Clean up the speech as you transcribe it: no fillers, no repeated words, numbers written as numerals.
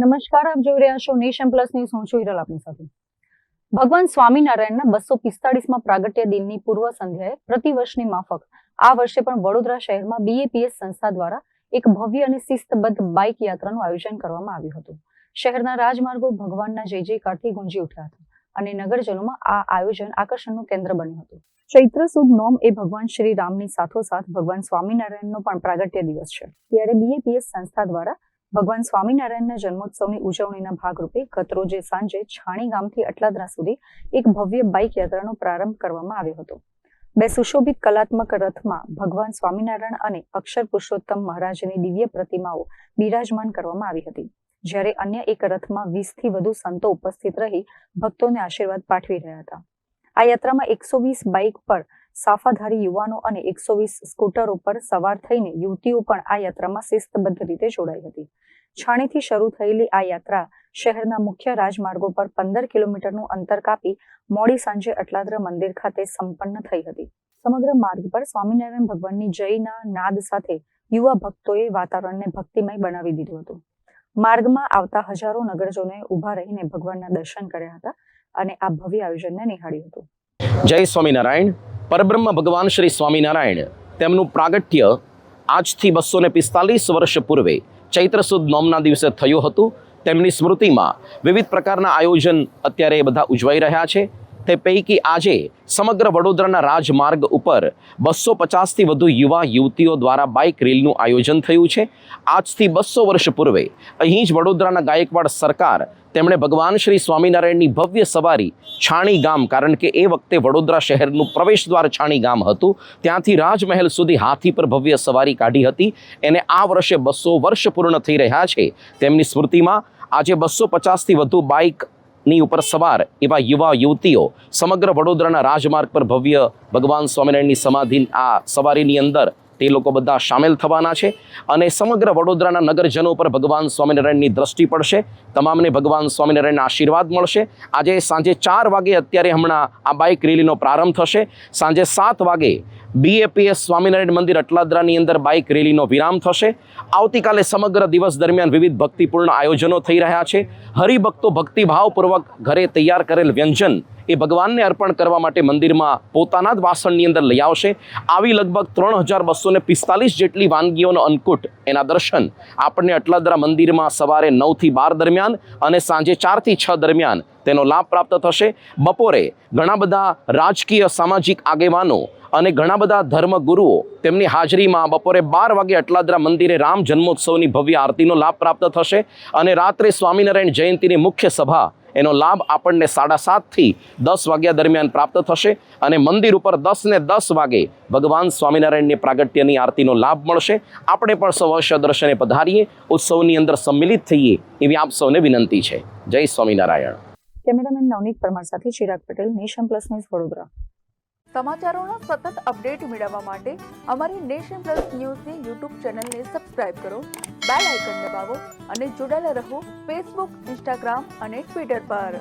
નમસ્કાર, આપ જોઈ રહ્યા છો નેશન પ્લસ ન્યૂઝ. હું છું હિરલ આપની સાથે. ભગવાન સ્વામિનારાયણના 245માં પ્રાગટ્ય દિનની પૂર્વ સંધ્યાએ પ્રતિવર્ષની માફક આ વર્ષે પણ વડોદરા શહેરમાં BAPS સંસ્થા દ્વારા એક ભવ્ય અને શિસ્તબદ્ધ બાઇક યાત્રાનું આયોજન કરવામાં આવ્યું હતું. શહેરના રાજમાર્ગો ભગવાનના જય જયકારથી ગુંજી ઉઠ્યા હતા અને નગરજનોમાં આ આયોજન આકર્ષણનું કેન્દ્ર બન્યું હતું. ચૈત્ર સુદ નોમ એ ભગવાન શ્રી રામની સાથોસાથ ભગવાન સ્વામિનારાયણનો પણ પ્રાગટ્ય દિવસ છે. ત્યારે BAPS સંસ્થા દ્વારા ભગવાન સ્વામિનારાયણના જન્મોત્સવની ઉજવણીના ભાગરૂપે ગતરોજે સાંજે છાણી ગામથી અટલાદરા સુધી એક ભવ્ય બાઇક યાત્રાનો પ્રારંભ કરવામાં આવ્યો હતો. બે સુશોભિત કલાત્મક રથમાં ભગવાન સ્વામિનારાયણ અને અક્ષર પુરુષોત્તમ મહારાજની દિવ્ય પ્રતિમાઓ બિરાજમાન કરવામાં આવી હતી, જ્યારે અન્ય એક રથમાં 20થી વધુ સંતો ઉપસ્થિત રહી ભક્તોને આશીર્વાદ પાઠવી રહ્યા હતા. આ યાત્રામાં 120 બાઇક પર સાફાધારી યુવાનો અને 120 સ્કૂટરો પર સવાર થઈને યુવતીઓ પણ આ યાત્રામાં શિસ્તબદ્ધ રીતે જોડાઈ હતી. છાણીથી શરૂ થયેલી આ યાત્રા શહેરના મુખ્ય રાજમાર્ગો પર 15 કિલોમીટરનું અંતર કાપી મોડી સાંજે અટલાદરા મંદિર ખાતે સંપન્ન થઈ હતી. સમગ્ર માર્ગ પર સ્વામિનારાયણ ભગવાનની જયના નાદ સાથે યુવા ભક્તોએ વાતાવરણને ભક્તિમય બનાવી દીધું હતું. માર્ગમાં આવતા હજારો નગરજનોએ ઊભા રહીને ભગવાનના દર્શન કર્યા હતા અને આ ભવ્ય આયોજનને નિહાળ્યું હતું. જય સ્વામિનારાયણ. પરબ્રહ્મ ભગવાન શ્રી સ્વામિનારાયણ તેમનું પ્રાગટ્ય આજથી 245 વર્ષ પૂર્વે ચૈત્ર સુદ નોમના દિવસે થયું હતું. તેમની સ્મૃતિમાં વિવિધ પ્રકારના આયોજન અત્યારે બધા ઉજવાઈ રહ્યા છે. તે પૈકી આજે સમગ્ર વડોદરાના રાજમાર્ગ ઉપર 250થી વધુ યુવા યુવતીઓ દ્વારા બાઇક રેલીનું આયોજન થયું છે. આજથી 200 વર્ષ પૂર્વે અહીં જ વડોદરાના ગાયકવાડ સરકાર તેમણે ભગવાન શ્રી સ્વામિનારાયણની ભવ્ય સવારી છાણી ગામ, કારણ કે એ વખતે વડોદરા શહેરનું પ્રવેશદ્વાર છાણી ગામ હતું, ત્યાંથી રાજમહેલ સુધી હાથી પર ભવ્ય સવારી કાઢી હતી. એને આ વર્ષે 200 વર્ષ પૂર્ણ થઈ રહ્યા છે. તેમની સ્મૃતિમાં આજે 250થી વધુ બાઇકની ઉપર સવાર એવા યુવા યુવતીઓ સમગ્ર વડોદરાના રાજમાર્ગ પર ભવ્ય ભગવાન સ્વામિનારાયણની સમાધિ આ સવારીની અંદર તે લોકો બધા સામેલ થવાના છે અને સમગ્ર વડોદરાના નગરજનો પર ભગવાન સ્વામિનારાયણની દ્રષ્ટિ પડશે. તમામને ભગવાન સ્વામિનારાયણના આશીર્વાદ મળશે. આજે સાંજે 4 વાગે અત્યારે હમણાં આ બાઇક રેલીનો પ્રારંભ થશે. સાંજે 7 વાગે BAPS સ્વામિનારાયણ મંદિર અટલાદરાની અંદર બાઇક રેલીનો વિરામ થશે. આવતીકાલે સમગ્ર દિવસ દરમિયાન વિવિધ ભક્તિપૂર્ણ આયોજનો થઈ રહ્યા છે. હરિભક્તો ભક્તિભાવપૂર્વક ઘરે તૈયાર કરેલ વ્યંજન એ ભગવાનને અર્પણ કરવા માટે મંદિરમાં પોતાના જ વાસણની અંદર લઈ આવશે. આવી લગભગ 3245 જેટલી વાનગીઓનો અન્નકૂટ એના દર્શન આપણને અટલાદરા મંદિરમાં સવારે 9થી 12 દરમિયાન અને સાંજે 4થી 6 દરમિયાન તેનો લાભ પ્રાપ્ત થશે. બપોરે ઘણા બધા રાજકીય સામાજિક આગેવાનો અને ઘણા બધા ધર્મગુરુઓ તેમની હાજરીમાં બપોરે 12 વાગે અટલાદરા મંદિરે રામ જન્મોત્સવની ભવ્ય આરતીનો લાભ પ્રાપ્ત થશે અને રાત્રે સ્વામિનારાયણ જયંતિની મુખ્ય સભા એનો લાભ આપણને 7:30થી 10 વાગ્યા દરમિયાન પ્રાપ્ત થશે અને મંદિર ઉપર 10 ને 10 વાગે ભગવાન સ્વામિનારાયણની પ્રાગટ્યની આરતીનો લાભ મળશે. આપણે પણ સૌ અવશ્ય દર્શને પધારીએ, ઉત્સવની અંદર સંમિલિત થઈએ એવી આપ સૌને વિનંતી છે. જય સ્વામિનારાયણ. કેમેરામેન નવનીત પરમાર સાથે Chirag Patel, Nation Plus News, Vadodara. સમાચારોના સતત અપડેટ મેળવવા માટે અમારી નેશન પ્લસ ન્યૂઝની યુટ્યુબ ચેનલને સબસ્ક્રાઇબ કરો, બેલ આઇકન દબાવો અને જોડાયેલા રહો ફેસબુક, ઇન્સ્ટાગ્રામ અને ટ્વિટર પર.